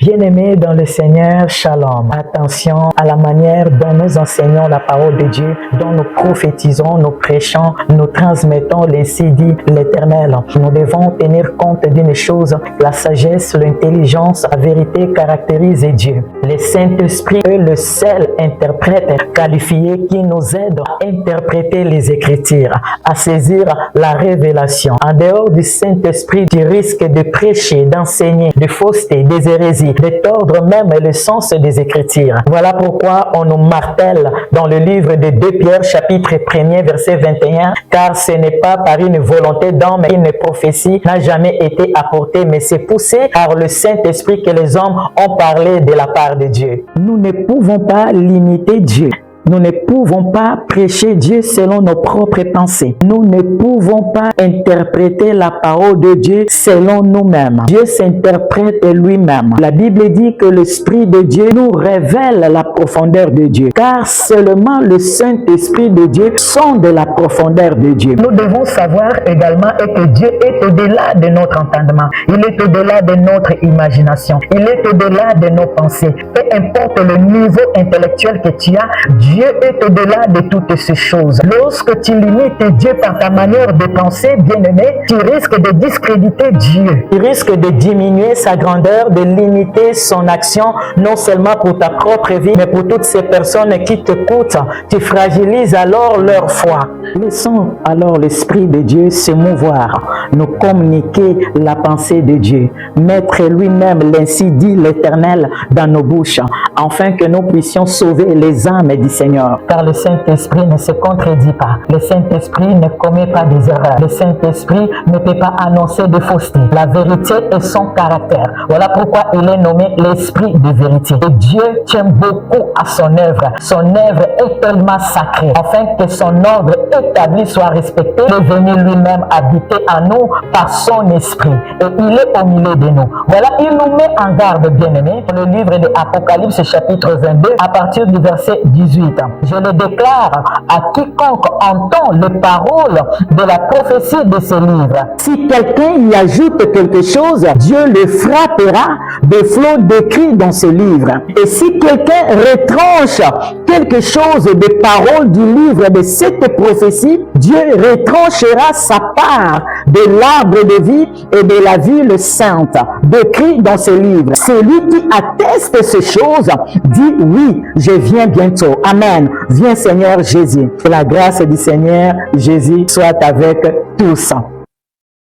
Bien-aimés dans le Seigneur, shalom. Attention à la manière dont nous enseignons la parole de Dieu, dont nous prophétisons, nous prêchons, nous transmettons l'ainsi dit l'Éternel. Nous devons tenir compte d'une chose, la sagesse, l'intelligence, la vérité caractérise Dieu. Le Saint-Esprit est le seul interprète qualifié qui nous aide à interpréter les Écritures, à saisir la révélation. En dehors du Saint-Esprit, tu risques de prêcher, d'enseigner, de fausseté, des hérésies, de tordre même le sens des Écritures. Voilà pourquoi on nous martèle dans le livre de 2 Pierre, chapitre 1er, verset 21, car ce n'est pas par une volonté d'homme qu'une prophétie n'a jamais été apportée, mais c'est poussé par le Saint-Esprit que les hommes ont parlé de la part de Dieu. Nous ne pouvons pas limiter Dieu. Nous ne pouvons pas prêcher Dieu selon nos propres pensées. Nous ne pouvons pas interpréter la parole de Dieu selon nous-mêmes. Dieu s'interprète lui-même. La Bible dit que l'Esprit de Dieu nous révèle la profondeur de Dieu, car seulement le Saint-Esprit de Dieu sonde la profondeur de Dieu. Nous devons savoir également que Dieu est au-delà de notre entendement. Il est au-delà de notre imagination. Il est au-delà de nos pensées. Peu importe le niveau intellectuel que tu as, Dieu est au-delà de toutes ces choses. Lorsque tu limites Dieu par ta manière de penser, bien-aimé, tu risques de discréditer Dieu. Tu risques de diminuer sa grandeur, de limiter son action, non seulement pour ta propre vie, mais pour toutes ces personnes qui t'écoutent. Tu fragilises alors leur foi. Laissons alors l'Esprit de Dieu se mouvoir, nous communiquer la pensée de Dieu, mettre lui-même l'ainsi dit l'Éternel dans nos bouches, afin que nous puissions sauver les âmes du Seigneur. Car le Saint-Esprit ne se contredit pas. Le Saint-Esprit ne commet pas des erreurs. Le Saint-Esprit ne peut pas annoncer de fausseté. La vérité est son caractère. Voilà pourquoi il est nommé l'Esprit de vérité. Et Dieu tient beaucoup à son œuvre. Son œuvre est tellement sacrée, afin que son ordre établi soit respecté. Il est venu lui-même habiter en nous par son Esprit. Et il est au milieu de nous. Voilà, il nous met en garde, bien-aimés. Dans le livre de Apocalypse, chapitre 22, à partir du verset 18. Je le déclare à quiconque entend les paroles de la prophétie de ce livre. Si quelqu'un y ajoute quelque chose, Dieu le frappera de flots d'écrits dans ce livre. Et si quelqu'un retranche quelque chose des paroles du livre de cette prophétie, Dieu retranchera sa part de l'arbre de vie et de la ville sainte, décrit dans ce livre. Celui qui atteste ces choses dit oui, je viens bientôt. Amen. Viens Seigneur Jésus. Que la grâce du Seigneur Jésus soit avec tous.